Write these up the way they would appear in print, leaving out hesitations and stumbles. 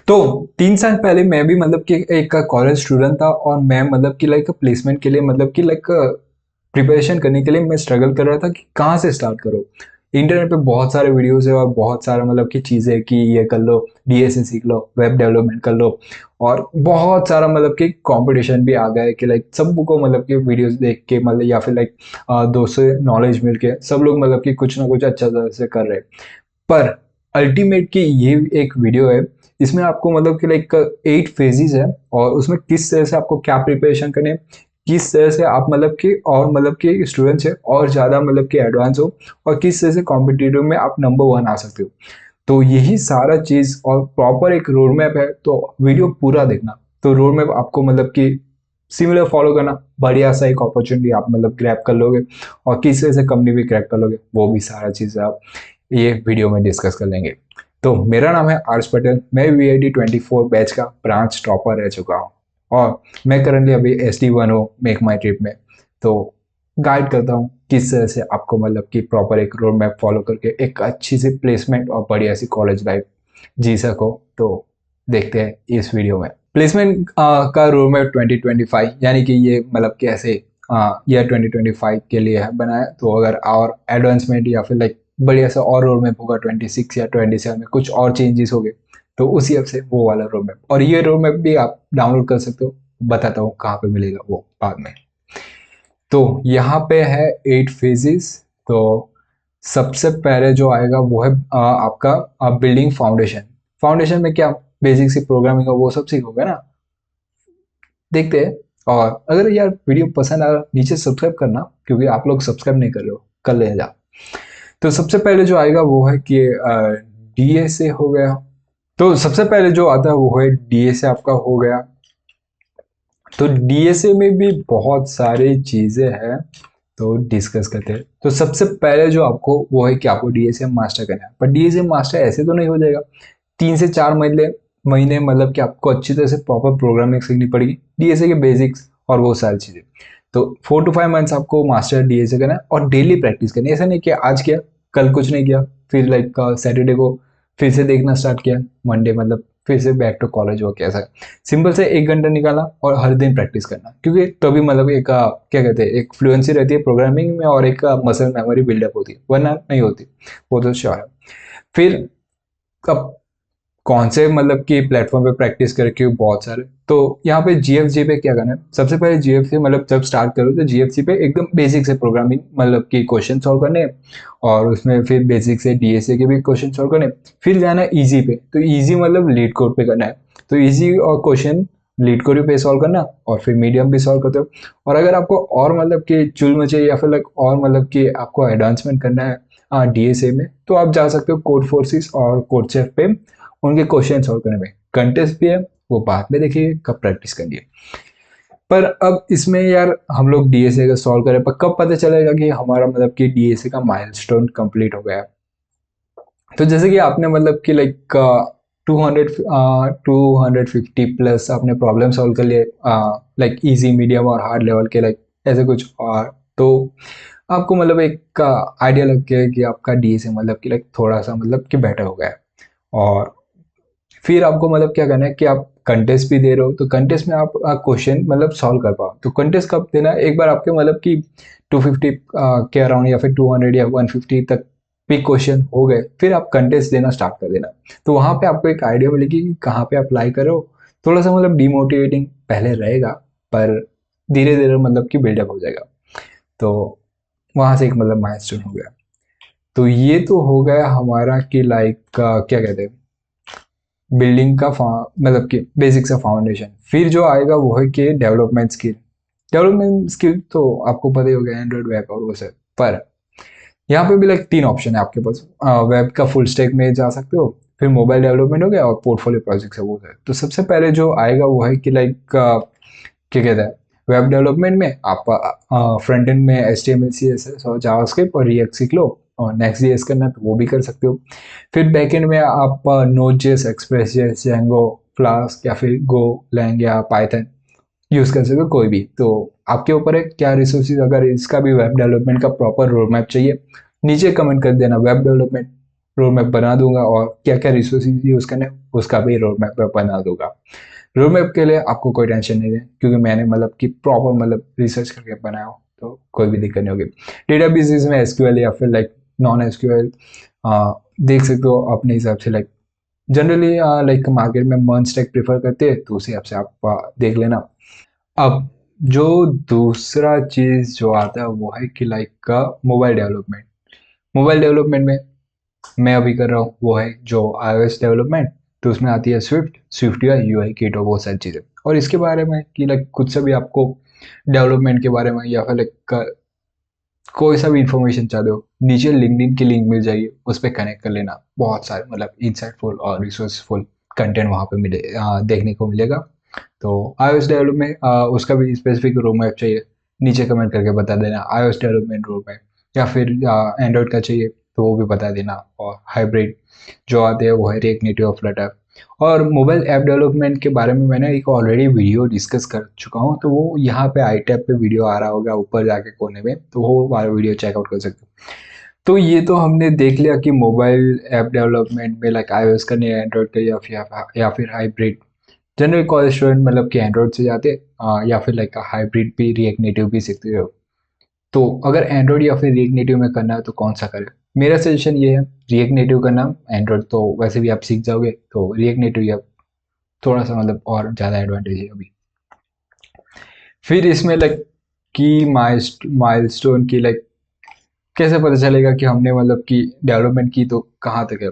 तो 3 साल पहले मैं भी मतलब कि एक कॉलेज स्टूडेंट था और मैं मतलब कि लाइक प्लेसमेंट के लिए मतलब कि लाइक प्रिपरेशन करने के लिए मैं स्ट्रगल कर रहा था कि कहाँ से स्टार्ट करो। इंटरनेट पे बहुत सारे वीडियोस है और बहुत सारा मतलब की चीज़ें है कि ये कर लो, डीएसए सीख लो, वेब डेवलपमेंट कर लो, और बहुत सारा मतलब कि कंपटीशन भी आ गया है कि लाइक सबको मतलब कि वीडियोस देख के मतलब या फिर लाइक दोस्तों से नॉलेज मिल के सब लोग मतलब कि कुछ ना कुछ अच्छा तरह से कर रहे हैं। पर अल्टीमेट की ये एक वीडियो है, इसमें आपको मतलब कि लाइक 8 फेजेस है और उसमें किस तरह से आपको क्या प्रिपरेशन करने है, किस तरह से आप मतलब कि और मतलब कि स्टूडेंट्स है और ज़्यादा मतलब कि एडवांस हो, और किस तरह से कॉम्पिटिटिव में आप नंबर 1 आ सकते हो। तो यही सारा चीज़ और प्रॉपर एक रोड मैप है, तो वीडियो पूरा देखना। तो रोड मैप आपको मतलब कि सिमिलर फॉलो करना, बढ़िया सा एक अपॉर्चुनिटी आप मतलब ग्रैब कर लोगे, और किस तरह से कंपनी भी क्रैक कर लोगे, वो भी सारा चीज़ आप ये वीडियो में डिस्कस कर लेंगे। तो मेरा नाम है आर्ष पटेल, मैं VIT 24 बैच का ब्रांच टॉपर रह चुका हूँ, और मैं करंटली अभी SD1 हूँ मेक माई ट्रिप में। तो गाइड करता हूँ किस तरह से आपको मतलब कि प्रॉपर एक रोड मैप फॉलो करके एक अच्छी सी प्लेसमेंट और बढ़िया सी कॉलेज लाइफ जी सको। तो देखते हैं इस वीडियो में प्लेसमेंट का रोड मैप 2025, यानी कि ये मतलब कि ऐसे ईयर 2025 के लिए है बनाया। तो अगर और एडवांसमेंट या फिर लाइक बढ़िया सा और रोड मैप होगा 26 या 27 में कुछ और चेंजेस हो गए, तो उसी हिसाब से वो वाला रोड मैप, और ये रोड मैप भी आप डाउनलोड कर सकते हो। बताता हूँ कहाँ पे मिलेगा वो बाद में। तो यहाँ पे है 8 फेजेस। तो सबसे पहले जो आएगा वो है आपका बिल्डिंग फाउंडेशन। फाउंडेशन में क्या बेसिक सी प्रोग्रामिंग है वो सब सीखोगे ना। देखते हैं। और अगर यार वीडियो पसंद आया नीचे सब्सक्राइब करना, क्योंकि आप लोग सब्सक्राइब नहीं कर रहे हो, कर ले जा। तो सबसे पहले जो आएगा वो है कि डीएसए हो गया। तो सबसे पहले जो आता है वो है डीएसए आपका हो गया। तो डीएसए में भी बहुत सारी चीज़ें हैं, तो डिस्कस करते हैं। तो सबसे पहले जो आपको वो है कि आपको डीएसए मास्टर करना है, पर डीएसए मास्टर ऐसे तो नहीं हो जाएगा। 3 से 4 महीने महीने मतलब कि आपको अच्छी तरह से प्रॉपर प्रोग्रामिंग सीखनी पड़ेगी, डीएसए के बेसिक्स और वो सारी चीज़ें। तो 4 to 5 मंथ्स आपको मास्टर डीएसए करना है और डेली प्रैक्टिस करनी है। ऐसा नहीं कि आज किया कल कुछ नहीं किया, फिर लाइक सैटरडे को फिर से देखना स्टार्ट किया, मंडे मतलब फिर से बैक टू कॉलेज हो कैसा। सिंपल से 1 घंटा निकाला और हर दिन प्रैक्टिस करना, क्योंकि तभी मतलब एक क्या कहते हैं एक फ्लुएंसी रहती है प्रोग्रामिंग में, और एक मसल मेमोरी बिल्डअप होती है, वरना नहीं होती, वो तो श्योर है। फिर अब कौन से मतलब कि प्लेटफॉर्म पे प्रैक्टिस करके बहुत सारे। तो यहाँ पे जीएफजी पे क्या करना है, सबसे पहले जीएफसी मतलब जब स्टार्ट करो तो जीएफसी पे एकदम बेसिक से प्रोग्रामिंग मतलब कि क्वेश्चन सॉल्व करने हैं, और उसमें फिर बेसिक से डीएसए के भी क्वेश्चन सॉल्व करने हैं। फिर जाना है इजी पे, तो इजी मतलब लीड कोड पे करना है। तो इजी और क्वेश्चन लीड कोड पे सॉल्व करना, और फिर मीडियम भी सॉल्व करते हो। और अगर आपको और मतलब कि चुल मचे या फिर लाइक और मतलब कि आपको एडवांसमेंट करना है डीएसए में, तो आप जा सकते हो कोड फोर्सिस और कोड शेफ पे उनके क्वेश्चन सॉल्व करने में। कंटेस्ट भी है, वो बाद में देखिए कब प्रैक्टिस करिए। पर अब इसमें यार हम लोग डीएसए का सॉल्व करें, पर कब पता चलेगा कि हमारा मतलब कि डीएसए का माइलस्टोन कंप्लीट हो गया है। तो जैसे कि आपने मतलब कि लाइक 250 प्लस आपने प्रॉब्लम सॉल्व कर लिए, लाइक इजी मीडियम और हार्ड लेवल के, लाइक ऐसे कुछ। और तो आपको मतलब एक आइडिया लग गया कि आपका डीएसए मतलब कि लाइक थोड़ा सा मतलब कि बेटर हो गया है। और फिर आपको मतलब क्या करना है कि आप कंटेस्ट भी दे रहे हो, तो कंटेस्ट में आप क्वेश्चन मतलब सॉल्व कर पाओ। तो कंटेस्ट कब देना है, एक बार आपके मतलब कि 250 के अराउंड या फिर 200 या 150 तक भी क्वेश्चन हो गए, फिर आप कंटेस्ट देना स्टार्ट कर देना। तो वहाँ पे आपको एक आइडिया मिलेगी कि कहाँ पे अप्लाई करो। थोड़ा सा मतलब डिमोटिवेटिंग पहले रहेगा, पर धीरे धीरे मतलब कि बिल्डअप हो जाएगा। तो वहाँ से एक मतलब माइलस्टोन हो गया। तो ये तो हो गया हमारा कि लाइक क्या कहते हैं बिल्डिंग का मतलब कि बेसिक सा फाउंडेशन। फिर जो आएगा वो है कि डेवलपमेंट स्किल। डेवलपमेंट स्किल तो आपको पता ही हो गया, एंड्रॉइड वेब और वो सब। पर यहाँ पे भी लाइक 3 ऑप्शन है आपके पास। वेब का फुल स्टैक में जा सकते हो, फिर मोबाइल डेवलपमेंट हो गया, और पोर्टफोलियो प्रोजेक्ट है वो है। तो सबसे पहले जो आएगा वो है कि लाइक क्या कहते हैं वेब डेवलपमेंट में आप फ्रंट एंड में HTML CSS और जावास्क्रिप्ट और रिएक्ट सीख लो, और नेक्स्ट जेएस करना है तो वो भी कर सकते हो। फिर बैकएंड में आप node JS, express JS, Django, flask या फिर गो लैंग या पाइथन यूज कर सकते हो, कोई भी। तो आपके ऊपर है क्या रिसोर्सेज। अगर इसका भी वेब डेवलपमेंट का प्रॉपर रोड मैप चाहिए, नीचे कमेंट कर देना वेब डेवलपमेंट, रोड मैप बना दूंगा, और क्या क्या रिसोर्सेज यूज़ करने हैं उसका भी रोड मैप बना दूंगा। रोड मैप के लिए आपको कोई टेंशन नहीं है, क्योंकि मैंने मतलब कि प्रॉपर मतलब रिसर्च करके बनाया हो, तो कोई भी दिक्कत नहीं होगी। डेटाबेसेस में एसक्यूएल या फिर लाइक नॉन एसक्यूएल देख सकते हो अपने हिसाब से। लाइक जनरली लाइक मार्केट में मर्ज स्टैक प्रेफर करते हैं, तो उसी हिसाब से आप देख लेना। अब जो दूसरा चीज़ जो आता है वो है कि लाइक का मोबाइल डेवलपमेंट। मोबाइल डेवलपमेंट में मैं अभी कर रहा हूँ वो है जो iOS डेवलपमेंट। तो उसमें आती है स्विफ्ट का यूआई किट और वो सारी चीज़ें। और इसके बारे में कि लाइक कुछ से भी आपको डेवलपमेंट के बारे में या फिर लाइक कोई सा भी इंफॉर्मेशन चाहते हो, नीचे लिंक्डइन की लिंक मिल जाएगी, उस पर कनेक्ट कर लेना। बहुत सारे मतलब इंसाइटफुल और रिसोर्सफुल कंटेंट वहाँ पे देखने को मिलेगा। तो iOS डेवलपमेंट उसका भी स्पेसिफिक रोड मैप चाहिए, नीचे कमेंट करके बता देना iOS डेवलपमेंट रोड मैप। या फिर एंड्रॉयड का चाहिए तो वो भी बता देना। और हाइब्रिड जो आते हैं वो है रिएक्ट नेटिव और फ्लटर। और मोबाइल ऐप डेवलपमेंट के बारे में मैंने एक ऑलरेडी वीडियो डिस्कस कर चुका हूँ, तो वो यहाँ पे आई टैब पे वीडियो आ रहा होगा ऊपर जाके कोने में, तो वो वाला वीडियो चेकआउट कर सकते हो। तो ये तो हमने देख लिया कि मोबाइल ऐप डेवलपमेंट में लाइक iOS का नहीं, एंड्रॉयड का, या फिर हाइब्रिड। जनरल कॉलेज स्टूडेंट मतलब कि एंड्रॉयड से जाते या फिर लाइक हाइब्रिड भी रिएक्ट नेटिव भी सीखते हो। तो अगर एंड्रॉयड या फिर रिएक्ट नेटिव में करना है तो कौन सा करें? मेरा सजेशन ये है रिएक्ट नेटिव करना। एंड्रॉयड तो वैसे भी आप सीख जाओगे, तो रिएक्ट नेटिव या थोड़ा सा मतलब और ज़्यादा एडवांटेज है अभी। फिर इसमें लाइक की माइलस्टोन की लाइक कैसे पता चलेगा कि हमने मतलब कि डेवलपमेंट की तो कहाँ तक है।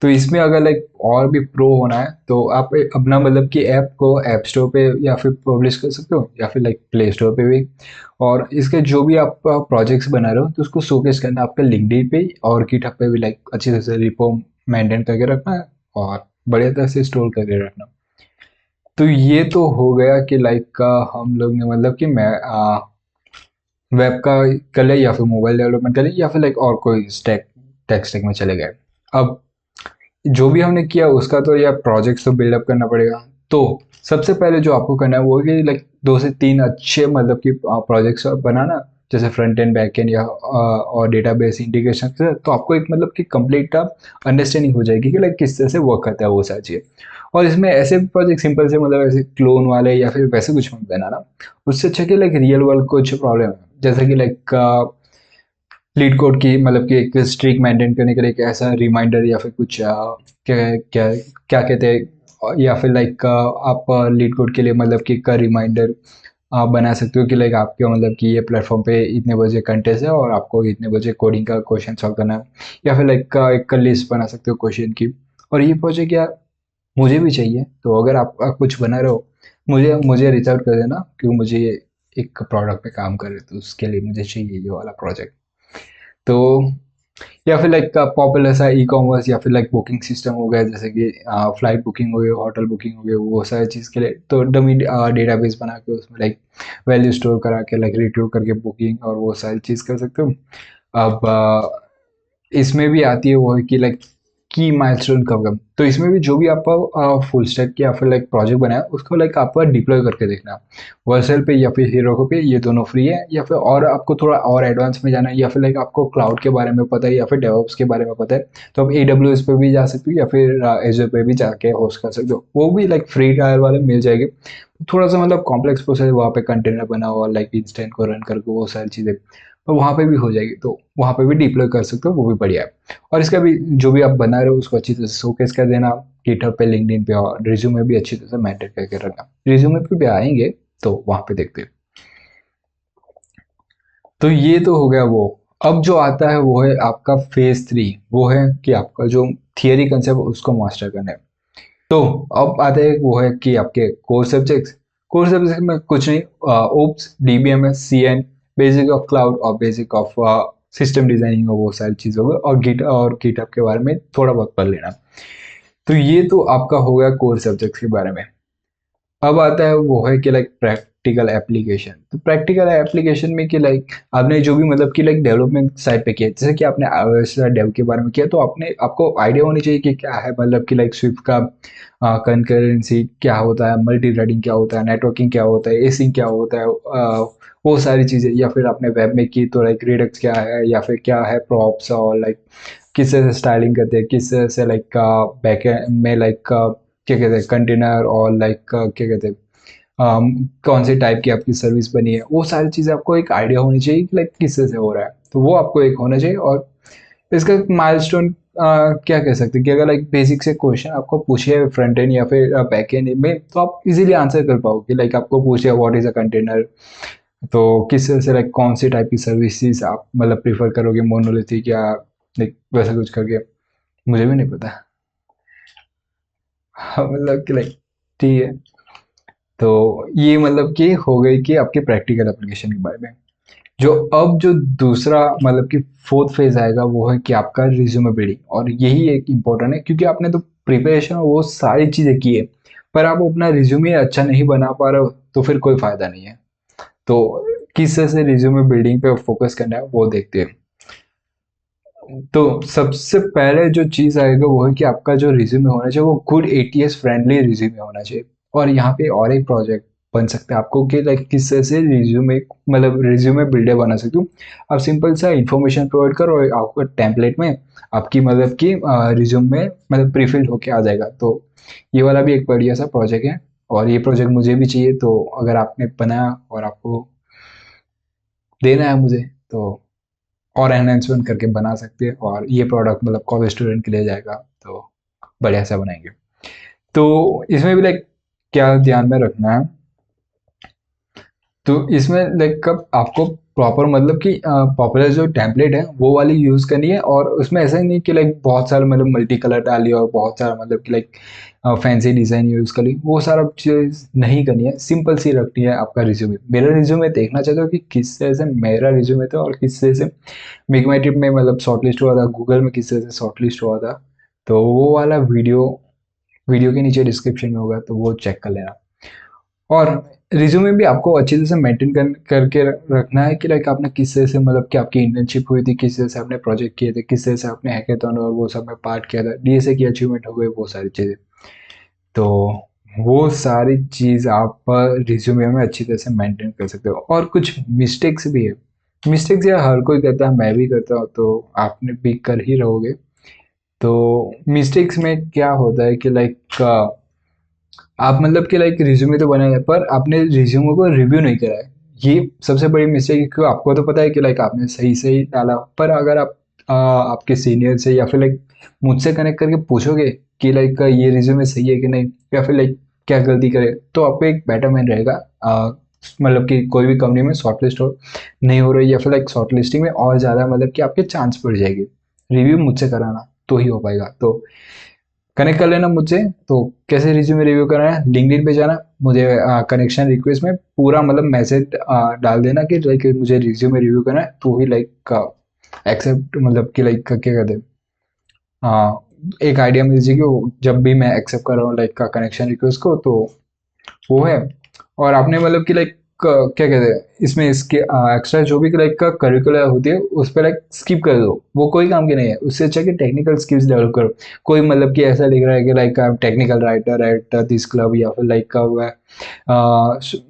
तो इसमें अगर लाइक और भी प्रो होना है तो आप अपना मतलब कि ऐप को ऐप स्टोर पे या फिर पब्लिश कर सकते हो, या फिर लाइक प्ले स्टोर पे भी। और इसके जो भी आप प्रोजेक्ट्स बना रहे हो तो उसको शोकेस करना आपका लिंक्डइन पे और गिटहब पे भी, लाइक अच्छी तरह से रिपो मेंटेन करके रखना है और बढ़िया तरह से स्टोर करके रखना। तो ये तो हो गया कि लाइक का हम लोग ने मतलब कि मैं वेब का कर ले या फिर मोबाइल डेवलपमेंट कर ले या फिर लाइक और कोई स्टैक टेक स्टैक में चले गए। अब जो भी हमने किया उसका तो या प्रोजेक्ट्स तो बिल्डअप करना पड़ेगा। तो सबसे पहले जो आपको करना है वो है कि लाइक 2 से 3 अच्छे मतलब कि प्रोजेक्ट्स बनाना, जैसे फ्रंट एंड बैक एंड या और डेटाबेस इंटीग्रेशन से। तो आपको एक मतलब कि कंप्लीट अंडरस्टैंडिंग हो जाएगी कि लाइक किस तरह से वर्क करता है वो सारी चीज़ें। और इसमें ऐसे प्रोजेक्ट सिंपल से मतलब ऐसे क्लोन वाले या फिर वैसे कुछ मत बनाना। उससे अच्छा कि लाइक रियल वर्ल्ड कुछ प्रॉब्लम है, जैसे कि लाइक लीड कोड की मतलब कि एक स्ट्रीक मेंटेन करने के लिए एक ऐसा रिमाइंडर या फिर कुछ क्या क्या क्या कहते हैं, या फिर लाइक आप लीड कोड के लिए मतलब कि का रिमाइंडर बना सकते हो कि लाइक आपके मतलब कि ये प्लेटफॉर्म पे इतने बजे कंटेस्ट है और आपको इतने बजे कोडिंग का क्वेश्चन सॉल्व करना है। या फिर लाइक एक लिस्ट बना सकते हो क्वेश्चन की। और ये प्रोजेक्ट यार मुझे भी चाहिए, तो अगर आप कुछ बना रहे हो मुझे मुझे रीच आउट कर देना, क्योंकि मुझे एक प्रोडक्ट पे काम कर रहे हो, तो उसके लिए मुझे चाहिए ये वाला प्रोजेक्ट। तो या फिर लाइक पॉपुलर सा ई कॉमर्स या फिर लाइक बुकिंग सिस्टम हो गया, जैसे कि फ्लाइट बुकिंग हो गई, होटल बुकिंग हो गई, वो सारी चीज़ के लिए तो डमी डेटाबेस बना के उसमें लाइक वैल्यू स्टोर करा के लाइक रिट्रीव करके बुकिंग और वो सारी चीज़ कर सकते हो। अब इसमें भी आती है वो है कि लाइक की माइलस्टोन कब कब। तो इसमें भी जो भी आपका फुल स्टैक या फिर लाइक प्रोजेक्ट बनाया उसको लाइक आपका डिप्लॉय करके देखना। वर्सेल पे या फिर हीरो पे ये दोनों फ्री है, या फिर और आपको थोड़ा और एडवांस में जाना है या फिर लाइक आपको क्लाउड के बारे में पता है या फिर डेवऑप्स के बारे में पता है, तो आप AWS पे भी जा सकते हो या फिर एजर पे भी जाके होस्ट कर सकते हो। वो भी लाइक फ्री ट्रायल वाले मिल जाएंगे। थोड़ा सा मतलब कॉम्प्लेक्स प्रोसेस वहाँ पे कंटेनर बना हुआ लाइक इंस्टेंट को रन करके वो सारी चीज़ें तो वहाँ पे भी हो जाएगी, तो वहाँ पे भी डिप्लॉय कर सकते हो, वो भी बढ़िया है। और इसका भी जो भी आप बना रहे हो उसको अच्छी तरह से शोकेस कर देना गिटहब पे, लिंक्डइन पे, और रिज्यूमे भी अच्छी तरह से मेंटेन करके रखना। रिज्यूमे पे भी आएंगे तो वहाँ पे देखते हैं। तो ये तो हो गया वो। अब जो आता है वो है आपका फेज 3। वो है कि आपका जो थियरी कंसेप्ट उसको मास्टर करना है। तो अब आते हैं वो है कि आपके कोर सब्जेक्ट्स में कुछ नहीं, OOPS, DBMS, CN, basic of cloud और बेसिक ऑफ सिस्टम डिजाइनिंग और वो सारी चीज़ होगा, और गिटहब के बारे में थोड़ा बहुत पढ़ लेना। तो ये तो आपका हो गया कोर सब्जेक्ट्स के बारे में। अब आता है वो है कि लाइक प्रैक्टिकल एप्लीकेशन। तो प्रैक्टिकल एप्लीकेशन में कि लाइक आपने जो भी मतलब कि लाइक डेवलपमेंट साइड पे किया, जैसे कि आपने iOS डेव के बारे में किया, तो आपने आपको आइडिया होनी चाहिए कि क्या है मतलब कि लाइक स्विफ्ट का कंकरेंसी क्या होता है, मल्टी थ्रेडिंग क्या होता है, नेटवर्किंग क्या होता है, एसिंग क्या होता है, वो सारी चीज़ें। या फिर आपने वेब में की तो लाइक रिडक्स क्या है, या फिर क्या है प्रॉप्स और लाइक किस तरह से स्टाइलिंग करते हैं, किस तरह से लाइक बैक में लाइक क्या कहते हैं कंटेनर, और लाइक क्या कहते हैं कौन से टाइप की आपकी सर्विस बनी है, वो सारी चीज़ें आपको एक आइडिया होनी चाहिए कि लाइक किस तरह से हो रहा है, तो वो आपको एक होना चाहिए। और इसका माइलस्टोन क्या कह सकते हैं कि अगर लाइक बेसिक से क्वेश्चन आपको पूछे फ्रंट एंड या फिर बैक एंड में, तो आप इजीली आंसर कर पाओगे। लाइक आपको पूछे व्हाट इज अ कंटेनर, तो किस तरह से लाइक कौन सी टाइप की सर्विसेज आप मतलब प्रीफर करोगे, मोनोलिथिक या लाइक वैसा कुछ करके, मुझे भी नहीं पता। हाँ, मतलब कि लाइक ठीक है। तो ये मतलब कि हो गई कि आपके प्रैक्टिकल एप्लीकेशन के बारे में। जो अब जो दूसरा मतलब कि फोर्थ फेज आएगा वो है कि आपका रिज्यूमे बिल्डिंग, और यही एक इम्पोर्टेंट है क्योंकि आपने तो प्रिपरेशन वो सारी चीज़ें की है, पर आप अपना रिज्यूमे अच्छा नहीं बना पा रहे हो तो फिर कोई फायदा नहीं है। तो किस तरह से रिज्यूमे बिल्डिंग पे फोकस करना है वो देखते हैं। तो सबसे पहले जो चीज़ आएगा वो है कि आपका जो रिज्यूमे होना चाहिए वो गुड एटीएस फ्रेंडली रिज्यूमे होना चाहिए। और यहाँ पे और एक प्रोजेक्ट बन सकता है आपको कि लाइक किस तरह से रिज्यूमे मतलब रिज्यूमे बिल्डर बना सकते हो। आप सिंपल सा इंफॉर्मेशन प्रोवाइड करो और आपका टेम्पलेट में आपकी मतलब कि रिज्यूम में मतलब प्रीफिल्ड होके आ जाएगा। तो ये वाला भी एक बढ़िया सा प्रोजेक्ट है, और ये प्रोजेक्ट मुझे भी चाहिए, तो अगर आपने बनाया और आपको देना है मुझे, तो और एनहेंसमेंट करके बना सकते हैं, और ये प्रोडक्ट मतलब कॉलेज स्टूडेंट के लिए जाएगा, तो बढ़िया सा बनाएंगे। तो इसमें भी लाइक क्या ध्यान में रखना है, तो इसमें लाइक कब आपको प्रॉपर मतलब कि पॉपुलर जो टेम्पलेट है वो वाली यूज़ करनी है, और उसमें ऐसा ही नहीं कि लाइक बहुत सारा मतलब मल्टी कलर डालिए और बहुत सारा मतलब कि लाइक फैंसी डिज़ाइन यूज़ करी, वो सारा चीज़ नहीं करनी है, सिंपल सी रखनी है आपका रिज्यूमे। मेरा रिज्यूमे देखना चाहते हो कि किस तरह से मेरा रिज्यूमे था और किस तरह से मेक माई ट्रिप में मतलब शॉर्ट लिस्ट हुआ था, गूगल में किस तरह से शॉर्ट लिस्ट हुआ था, तो वो वाला वीडियो वीडियो के नीचे डिस्क्रिप्शन में होगा, तो वो चेक कर लेना। और रिज्यूमे भी आपको अच्छी तरह से मेंटेन करके रखना है कि लाइक आपने किस तरह से मतलब कि आपकी इंटर्नशिप हुई थी, किस तरह से आपने प्रोजेक्ट किए थे, किस तरह से आपने हैकेथॉन और वो सब में पार्ट किया था, डीएसए की अचीवमेंट हो गई, वो सारी चीज़ें। तो वो सारी चीज़ आप रिज्यूमे में अच्छी तरह से मेंटेन कर सकते हो। और कुछ मिस्टेक्स भी है, मिस्टेक्स यार हर कोई करता है, मैं भी करता हूँ, तो आपने भी कर ही रहोगे। तो मिस्टेक्स में क्या होता है कि लाइक आप मतलब कि लाइक रिज्यूमे तो बनाया है पर आपने रिज्यूमे को रिव्यू नहीं करा है, ये सबसे बड़ी मिस्टेक है। क्योंकि आपको तो पता है कि लाइक आपने सही सही डाला, पर अगर आप आपके सीनियर से या फिर लाइक मुझसे कनेक्ट करके पूछोगे कि लाइक ये रिज्यूमे सही है कि नहीं, या फिर लाइक क्या गलती करे, तो आपको एक बेटर मैन रहेगा। मतलब कि कोई भी कंपनी में शॉर्टलिस्ट हो नहीं हो रही, या फिर लाइक शॉर्ट लिस्टिंग में और ज़्यादा मतलब कि आपके चांस बढ़ जाएगी, रिव्यू मुझसे कराना तो ही हो पाएगा। तो कनेक्ट कर लेना मुझसे। तो कैसे रिज्यूमे रिव्यू करना है, लिंक्डइन पे जाना, मुझे कनेक्शन रिक्वेस्ट में पूरा मतलब मैसेज डाल देना कि लाइक मुझे रिज्यूमे रिव्यू करना है, तो ही लाइक एक्सेप्ट मतलब कि लाइक क्या कहते हैं एक आइडिया मिल जाएगी जब भी मैं एक्सेप्ट कर रहा हूँ लाइक का कनेक्शन रिक्वेस्ट को, तो वो है। और आपने मतलब कि लाइक क्या कहते हैं इसमें इसके एक्स्ट्रा जो भी लाइक का करिकुलर होती है उस पर लाइक स्किप कर दो, वो कोई काम की नहीं है। उससे अच्छा कि टेक्निकल स्किल्स डेवलप करो। कोई मतलब कि ऐसा लिख रहा है कि like technical writer at this club, या फिर लाइक का हुआ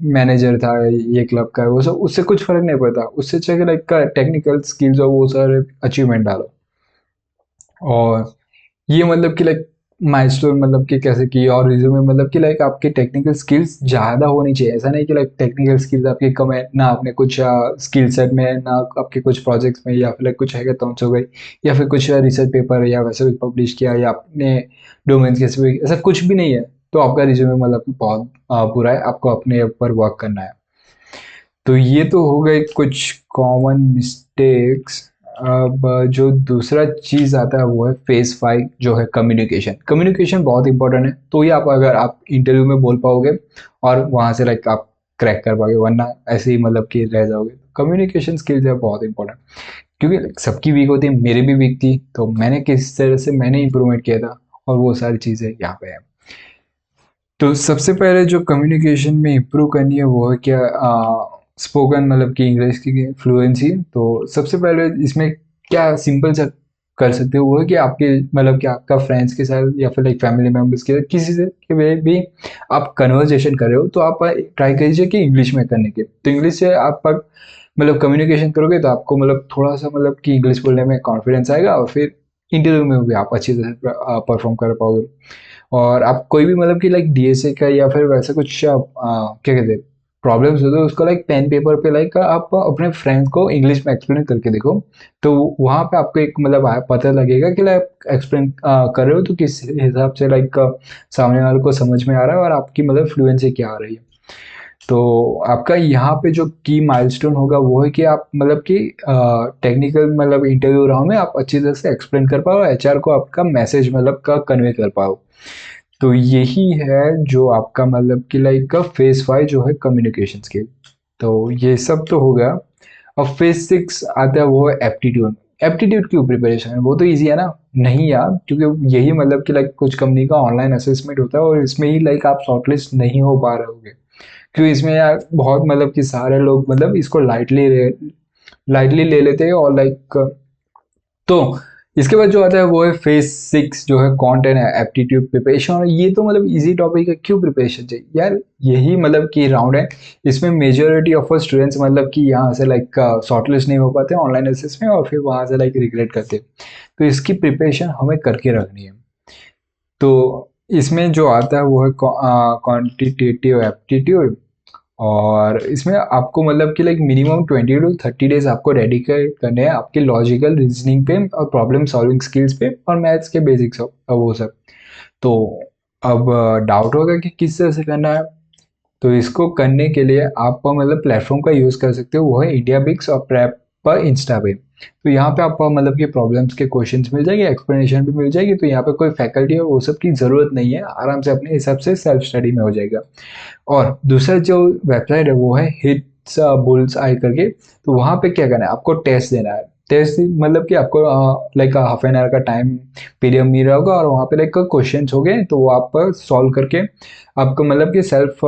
मैनेजर था ये क्लब का, वो सब उससे कुछ फर्क नहीं पड़ता। उससे अच्छा कि लाइक का टेक्निकल स्किल्स और वो सारे अचीवमेंट डालो। और ये मतलब कि लाइक माइलस्टोन मतलब कि कैसे की, और रिज्यूमे मतलब कि लाइक आपके टेक्निकल स्किल्स ज़्यादा होनी चाहिए। ऐसा नहीं कि लाइक टेक्निकल स्किल्स आपकी कम है ना, आपने कुछ स्किल सेट में है ना, आपके कुछ प्रोजेक्ट्स में, या फिर like कुछ हैकाथॉन्स हो गई, या फिर कुछ रिसर्च पेपर या वैसे कुछ पब्लिश किया, या आपने डोमेन स्पेसिफिक ऐसा कुछ भी नहीं है, तो आपका रिज्यूमे मतलब कि बहुत बुरा है, आपको अपने ऊपर वर्क करना है। तो ये तो हो गए कुछ कॉमन मिस्टेक्स। अब जो दूसरा चीज़ आता है वो है फेज 5, जो है कम्युनिकेशन। कम्युनिकेशन बहुत इंपॉर्टेंट है, तो ये आप अगर आप इंटरव्यू में बोल पाओगे और वहाँ से लाइक आप क्रैक कर पाओगे, वरना ऐसे ही मतलब कि रह जाओगे। कम्युनिकेशन स्किल्स है बहुत इंपॉर्टेंट, क्योंकि like, सबकी वीक होती है, मेरी भी वीक थी, तो मैंने किस तरह से मैंने इंप्रूवमेंट किया था, और वो सारी चीज़ें यहाँ पे है। तो सबसे पहले जो कम्युनिकेशन में इम्प्रूव करनी है वो है क्या, स्पोकन मतलब कि इंग्लिश की फ्लुएंसी। तो सबसे पहले इसमें क्या सिंपल सा कर सकते हो वो है कि आपके मतलब कि आपका फ्रेंड्स के साथ या फिर लाइक फैमिली मेम्बर्स के साथ किसी से के वे भी आप कन्वर्जेशन कर रहे हो, तो आप ट्राई कीजिए कि इंग्लिश में करने के। तो इंग्लिश से आप मतलब कम्युनिकेशन करोगे तो आपको मतलब थोड़ा सा मतलब कि इंग्लिश बोलने में कॉन्फिडेंस आएगा, और फिर इंटरव्यू में भी आप अच्छी तरह से परफॉर्म कर पाओगे। और आप कोई भी मतलब कि लाइक डीएसए का या फिर वैसा कुछ क्या कहते हैं प्रॉब्लम्स होते हैं, उसको लाइक पेन पेपर पे लाइक आप अपने फ्रेंड्स को इंग्लिश में एक्सप्लेन करके देखो। तो वहाँ पे आपको एक मतलब पता लगेगा कि लाइक एक्सप्लेन कर रहे हो तो किस हिसाब से लाइक सामने वाले को समझ में आ रहा है और आपकी मतलब फ्लुएंसी क्या आ रही है। तो आपका यहाँ पे जो की माइलस्टोन होगा वो है कि आप मतलब कि टेक्निकल मतलब इंटरव्यू राउंड में आप अच्छी तरह से एक्सप्लेन कर पाओ, एचआर को आपका मैसेज मतलब का कन्वे कर पाओ। तो यही है जो आपका मतलब कि लाइक का फेज 5 जो है कम्युनिकेशन स्किल। तो ये सब तो हो गया। अब फेज 6 आता है, वो है एप्टीट्यूड। एप्टीट्यूड क्यों प्रिपरेशन है, वो तो इजी है ना। नहीं यार, क्योंकि यही मतलब कि लाइक कुछ कंपनी का ऑनलाइन असेसमेंट होता है और इसमें ही लाइक आप शॉर्टलिस्ट नहीं हो पा रहे होगे, क्योंकि इसमें यार बहुत मतलब कि सारे लोग मतलब इसको लाइटली ले लेते हैं और लाइक तो इसके बाद जो आता है वो है फेज 6 जो है कंटेंट एप्टीट्यूड प्रिपरेशन। और ये तो मतलब इजी टॉपिक है, क्यों प्रिपरेशन चाहिए यार, यही मतलब कि राउंड है। इसमें मेजोरिटी ऑफ स्टूडेंट्स मतलब कि यहाँ से लाइक शॉर्टलिस्ट नहीं हो पाते ऑनलाइन एसेस में और फिर वहाँ से लाइक रिग्रेट करते। तो इसकी प्रिपरेशन हमें करके रखनी है। तो इसमें जो आता है वो है क्वांटिटेटिव एप्टीट्यूड। और इसमें आपको मतलब कि लाइक मिनिमम 20 to 30 डेज आपको डेडिकेट करने हैं आपके लॉजिकल रीजनिंग पे और प्रॉब्लम सॉल्विंग स्किल्स पे और मैथ्स के बेसिक्स वो सब। तो अब डाउट होगा कि किस तरह से करना है। तो इसको करने के लिए आप मतलब प्लेटफॉर्म का यूज़ कर सकते हो, वो है इंडिया बिक्स और प्रेप पर इंस्टा पे। तो यहाँ पे आपको मतलब कि प्रॉब्लम्स के क्वेश्चंस मिल जाएंगे, एक्सप्लेनेशन भी मिल जाएगी। तो यहाँ पे कोई फैकल्टी और वो सब की ज़रूरत नहीं है, आराम से अपने हिसाब से सेल्फ स्टडी में हो जाएगा। और दूसरा जो वेबसाइट है वो है हिट्स बुल्स आई करके। तो वहाँ पे क्या करना है, आपको टेस्ट देना है। टेस्ट मतलब कि आपको लाइक हाफ एन आवर का टाइम पीरियड मिल रहा होगा और वहाँ पे लाइक क्वेश्चन हो गए तो वो आप सॉल्व करके आपको मतलब कि सेल्फ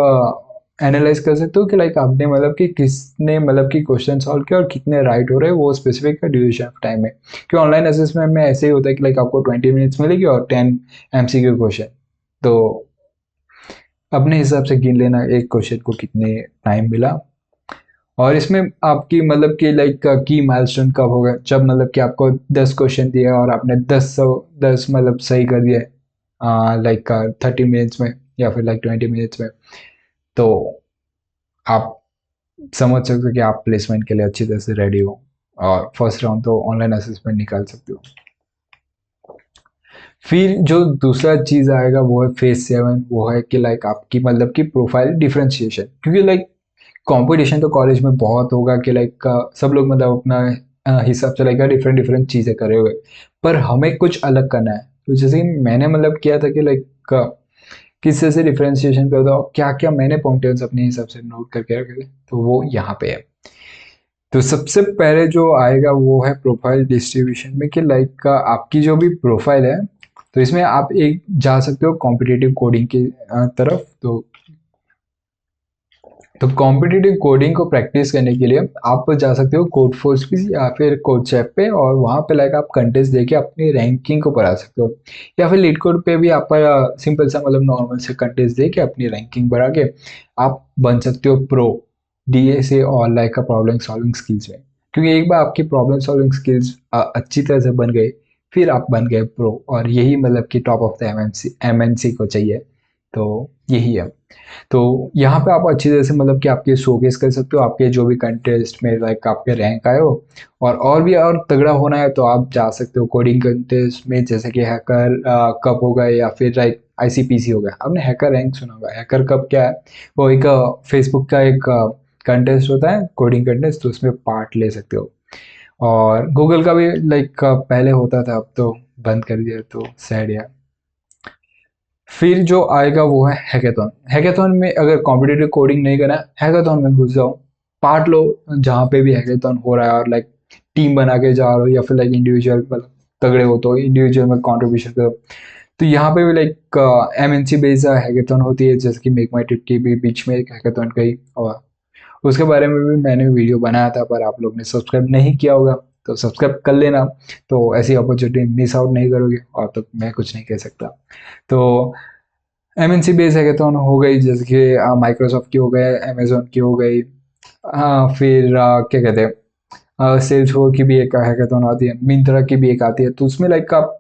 एनालाइज कर सकते हो कि लाइक आपने मतलब कि किसने मतलब कि क्वेश्चन सॉल्व किया और कितने राइट हो रहे हैं वो स्पेसिफिक ड्यूरेशन ऑफ टाइम है। कि ऑनलाइन असेसमेंट में ऐसे ही होता है कि लाइक आपको 20 मिनट्स मिलेगी और 10 MCQ क्वेश्चन। तो अपने हिसाब से गिन लेना एक क्वेश्चन को कितने टाइम मिला। और इसमें आपकी मतलब कि लाइक की माइलस्टोन कब होगा, जब मतलब कि आपको 10 क्वेश्चन दिया और आपने 10 मतलब सही कर दिया लाइक 30 मिनट्स में या फिर लाइक 20 मिनट्स में। तो आप समझ सकते हो कि आप प्लेसमेंट के लिए अच्छी तरह से रेडी हो और फर्स्ट राउंड तो ऑनलाइन असेसमेंट निकाल सकते हो। फिर जो दूसरा चीज आएगा वो है फेज 7। वो है कि लाइक आपकी मतलब कि प्रोफाइल डिफरेंशिएशन, क्योंकि लाइक कंपटीशन तो कॉलेज में बहुत होगा कि लाइक सब लोग मतलब अपना हिसाब से लाइक डिफरेंट डिफरेंट चीज़ें करे हुए। पर हमें कुछ अलग करना है। तो जैसे कि मैंने मतलब किया था कि लाइक किस तरह से डिफरेंशिएशन कर दो, क्या क्या मैंने पॉइंटर्स अपने हिसाब से नोट करके रखे थे, तो वो यहाँ पे है। तो सबसे पहले जो आएगा वो है प्रोफाइल डिस्ट्रीब्यूशन में कि लाइक आपकी जो भी प्रोफाइल है तो इसमें आप एक जा सकते हो कॉम्पिटिटिव कोडिंग की तरफ। तो कॉम्पिटिटिव कोडिंग को प्रैक्टिस करने के लिए आप जा सकते हो कोड फोर्स पे या फिर कोड चैप पे और वहाँ पे लाइक आप कंटेस्ट देके अपनी रैंकिंग को बढ़ा सकते हो। या फिर लीड कोड पे भी आप सिंपल सा मतलब नॉर्मल से कंटेस्ट दे के अपनी रैंकिंग बढ़ा के आप बन सकते हो प्रो डीएसए और लाइक का प्रॉब्लम सॉल्विंग स्किल्स में। क्योंकि एक बार आपकी प्रॉब्लम सॉल्विंग स्किल्स अच्छी तरह से बन गए फिर आप बन गए प्रो, और यही मतलब कि टॉप ऑफ द एमएनसी को चाहिए। तो यही है। तो यहाँ पे आप अच्छी तरह से मतलब कि आपके शोकेस कर सकते हो आपके जो भी कंटेस्ट में लाइक आपके रैंक आए हो। और भी और तगड़ा होना है तो आप जा सकते हो कोडिंग कंटेस्ट में, जैसे कि हैकर कप हो गए या फिर लाइक आईसीपीसी हो गया। आपने हैकर रैंक सुना होगा, हैकर कप क्या है, वो एक फेसबुक का एक कंटेस्ट होता है कोडिंग कंटेस्ट, तो उसमें पार्ट ले सकते हो। और गूगल का भी लाइक पहले होता था, अब तो बंद कर दिया, तो सैड यार। फिर जो आएगा वो है हैकाथॉन। हैकाथॉन में अगर कॉम्पिटिटिव कोडिंग नहीं करना है, हैकाथॉन में घुस जाओ, पार्ट लो जहाँ पे भी हैकाथॉन हो रहा है, और लाइक टीम बना के जा रहे हो या फिर लाइक इंडिविजुअल मतलब तगड़े हो तो इंडिविजुअल में कॉन्ट्रीब्यूशन करो। तो यहाँ पे भी लाइक एमएनसी बेस्ड हैकाथॉन होती है, जैसे कि मेक माई ट्रिप के भी बीच में एक हैकाथॉन गई, और उसके बारे में भी मैंने वीडियो बनाया था, पर आप लोग ने सब्सक्राइब नहीं किया होगा तो सब्सक्राइब कर लेना। तो ऐसी अपॉर्चुनिटी मिस आउट नहीं करोगे, और तो मैं कुछ नहीं कह सकता। तो एमएनसी बेस हैकाथॉन हो गई, जैसे कि माइक्रोसॉफ्ट की हो गए, अमेजोन की हो गई। हाँ फिर क्या कहते हैं सेल्स हो की भी एक हैकाथन आती है, मिंत्रा की भी एक आती है। तो उसमें लाइक आप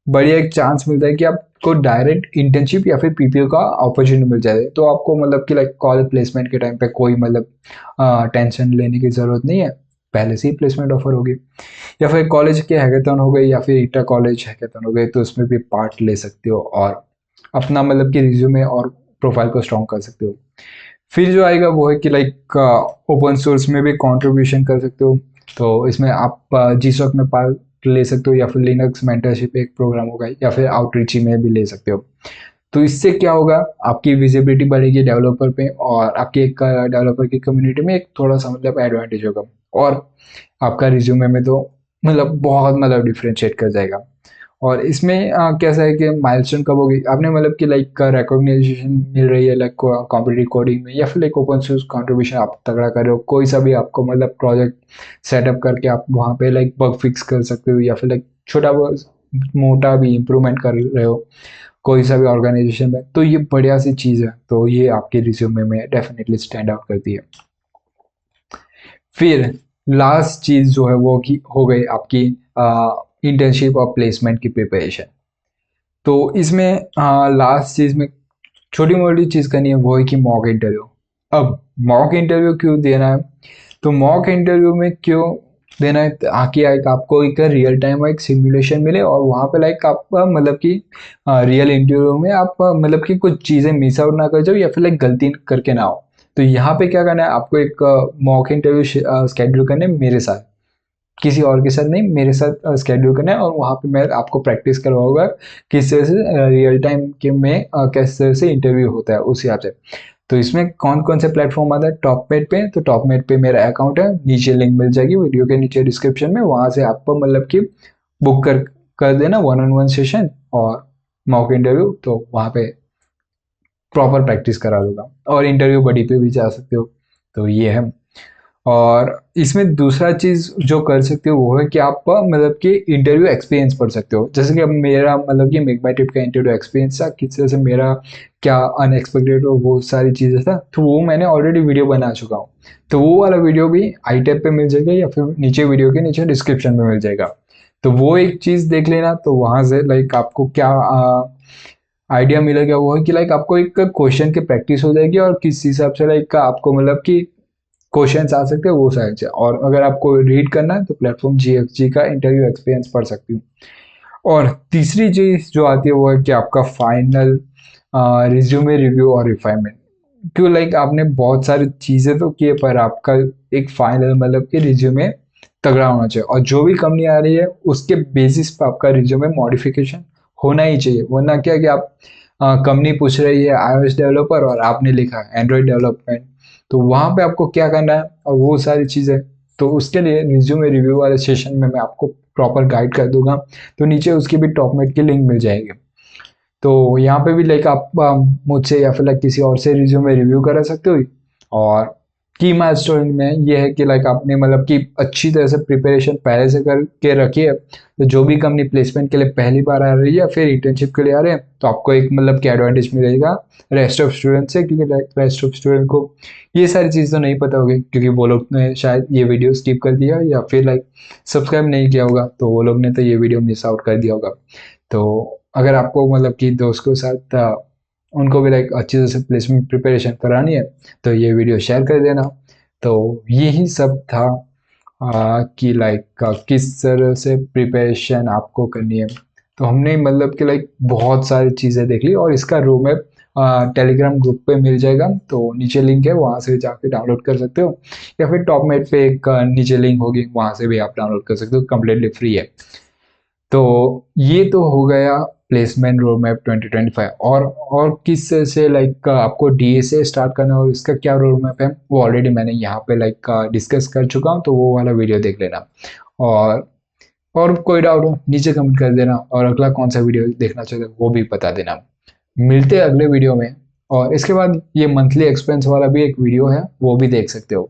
बढ़िया एक चांस मिलता है कि आपको डायरेक्ट इंटर्नशिप या फिर पीपीओ का अपॉर्चुनिटी मिल जाए। तो आपको मतलब कि लाइक कॉलेज प्लेसमेंट के टाइम पे कोई मतलब टेंशन लेने की ज़रूरत नहीं है, पहले से ही प्लेसमेंट ऑफर होगी। या फिर कॉलेज के हैकाथन हो गए या फिर इंटर कॉलेज हैकाथन हो गए, तो उसमें भी पार्ट ले सकते हो और अपना मतलब कि रिज्यूमे और प्रोफाइल को स्ट्रॉन्ग कर सकते हो। फिर जो आएगा वो है कि लाइक ओपन सोर्स में भी कंट्रीब्यूशन कर सकते हो। तो इसमें आप जीसॉक में पार्ट ले सकते हो, या फिर लिनक्स मेंटरशिप एक प्रोग्राम होगा, या फिर आउटरीच में भी ले सकते हो। तो इससे क्या होगा, आपकी विजिबिलिटी बढ़ेगी डेवलपर पे, और आपकी एक डेवलपर की कम्युनिटी में एक थोड़ा सा मतलब एडवांटेज होगा, और आपका रिज्यूमे में तो मतलब बहुत मतलब डिफ्रेंशिएट कर जाएगा। और इसमें कैसा है कि माइलस्टोन कब होगी आपने मतलब कि लाइक रिकॉग्निशन मिल रही है लाइक कॉम्पिटिटिव कोडिंग में, या फिर लाइक ओपन सोर्स कंट्रीब्यूशन आप तगड़ा कर रहे हो, कोई सा भी आपको मतलब प्रोजेक्ट सेटअप करके आप वहाँ पे लाइक बग फिक्स कर सकते हो, या फिर लाइक छोटा मोटा भी इम्प्रूवमेंट कर रहे हो कोई सा भी ऑर्गेनाइजेशन में, तो ये बढ़िया सी चीज़ है। तो ये आपके रिज्यूमे में डेफिनेटली स्टैंड आउट करती है। फिर लास्ट चीज़ जो है वो की हो गई आपकी इंटर्नशिप और प्लेसमेंट की प्रिपरेशन। तो इसमें लास्ट चीज़ में छोटी मोटी चीज़ करनी है, वो है कि मॉक इंटरव्यू। अब मॉक इंटरव्यू क्यों देना है, तो मॉक इंटरव्यू में क्यों देना है, ताकि लाइक आपको एक रियल टाइम एक सिमुलेशन मिले, और वहाँ पे लाइक आप मतलब कि रियल इंटरव्यू में आप मतलब कि कुछ चीज़ें मिस आउट ना कर जाओ, या फिर लाइक गलती करके ना हो। तो यहाँ पे क्या करना है, आपको एक मॉक इंटरव्यू स्केड्यूल करने मेरे साथ, किसी और के साथ नहीं, मेरे साथ स्केड्यूल करना है, और वहाँ पे मैं आपको प्रैक्टिस करवाऊंगा किस तरह से रियल टाइम के में किस तरह से इंटरव्यू होता है उस हिसाब से। तो इसमें कौन कौन से प्लेटफॉर्म आता है, टॉपमेट पे, तो टॉपमेट पे मेरा अकाउंट है, नीचे लिंक मिल जाएगी वीडियो के नीचे डिस्क्रिप्शन में, वहाँ से आपको मतलब कि बुक कर देना 1-on-1 सेशन और मॉक इंटरव्यू, तो वहाँ पे प्रॉपर प्रैक्टिस करा दूंगा, और इंटरव्यू बडी पे भी जा सकते हो। तो ये है। और इसमें दूसरा चीज़ जो कर सकते हो वो है कि आप मतलब कि इंटरव्यू एक्सपीरियंस पढ़ सकते हो। जैसे कि अब मेरा मतलब कि मेक माई ट्रिप का इंटरव्यू एक्सपीरियंस था, किस तरह से मेरा क्या अनएक्सपेक्टेड और वो सारी चीज़ें था, तो वो मैंने ऑलरेडी वीडियो बना चुका हूँ। तो वो वाला वीडियो भी आई टैब पे मिल जाएगा, या फिर नीचे वीडियो के नीचे डिस्क्रिप्शन में मिल जाएगा। तो वो एक चीज़ देख लेना, तो वहाँ से लाइक आपको क्या आइडिया मिलेगा, वो है कि लाइक आपको एक क्वेश्चन की प्रैक्टिस हो जाएगी, और किस हिसाब से लाइक आपको मतलब कि क्वेश्चंस आ सकते हैं वो साइड से। और अगर आपको रीड करना है तो प्लेटफॉर्म जीएफजी का इंटरव्यू एक्सपीरियंस पढ़ सकती हूँ। और तीसरी चीज़ जो आती है वो है कि आपका फाइनल रिज्यूमे रिव्यू और रिफाइनमेंट। क्यों, लाइक आपने बहुत सारी चीज़ें तो किए, पर आपका एक फाइनल मतलब कि रिज्यूमे तगड़ा होना चाहिए, और जो भी कंपनी आ रही है उसके बेसिस पे आपका रिज्यूमे मॉडिफिकेशन होना ही चाहिए। वरना क्या कि आप कंपनी पूछ रही है iOS डेवलपर और आपने लिखा एंड्रॉयड डेवलपमेंट, तो वहाँ पे आपको क्या करना है और वो सारी चीज़ें, तो उसके लिए रिज्यूमे रिव्यू वाले सेशन में मैं आपको प्रॉपर गाइड कर दूंगा। तो नीचे उसकी भी टॉपमेट की लिंक मिल जाएगी। तो यहाँ पे भी लाइक आप मुझसे या फिर लाइक किसी और से रिज्यूमे रिव्यू करा सकते हो। और की माइलस्टोन में ये है कि लाइक आपने मतलब कि अच्छी तरह से प्रिपरेशन पहले से करके रखी है, तो जो भी कंपनी प्लेसमेंट के लिए पहली बार आ रही है या फिर इंटर्नशिप के लिए आ रहे हैं, तो आपको एक मतलब कि एडवांटेज मिलेगा रेस्ट ऑफ स्टूडेंट से, क्योंकि रेस्ट ऑफ स्टूडेंट को ये सारी चीज़ तो नहीं पता होगी, क्योंकि वो लोग ने शायद ये वीडियो स्किप कर दिया, या फिर लाइक सब्सक्राइब नहीं किया होगा, तो वो लोग ने तो ये वीडियो मिस आउट कर दिया होगा। तो अगर आपको मतलब कि दोस्तों के साथ उनको भी लाइक अच्छी तरह से प्लेसमेंट प्रिपरेशन करानी है, तो ये वीडियो शेयर कर देना। तो यही सब था कि लाइक किस तरह से प्रिपरेशन आपको करनी है। तो हमने मतलब कि लाइक बहुत सारी चीज़ें देख ली, और इसका रोड मैप टेलीग्राम ग्रुप पे मिल जाएगा, तो नीचे लिंक है, वहाँ से जाके डाउनलोड कर सकते हो, या फिर टॉप मेट पे एक नीचे लिंक होगी, वहाँ से भी आप डाउनलोड कर सकते हो, कम्प्लीटली फ्री है। तो ये तो हो गया प्लेसमेंट रोड मैप 2025। और किस से लाइक आपको डीए से स्टार्ट करना है और इसका क्या रोड मैप है, वो ऑलरेडी मैंने यहाँ पे लाइक डिस्कस कर चुका हूँ, तो वो वाला वीडियो देख लेना। और और कोई डाउट हो नीचे कमेंट कर देना, और अगला कौन सा वीडियो देखना चाहते हो वो भी बता देना। मिलते हैं अगले वीडियो में। और इसके बाद ये मंथली एक्सपेंस वाला भी एक वीडियो है, वो भी देख सकते हो।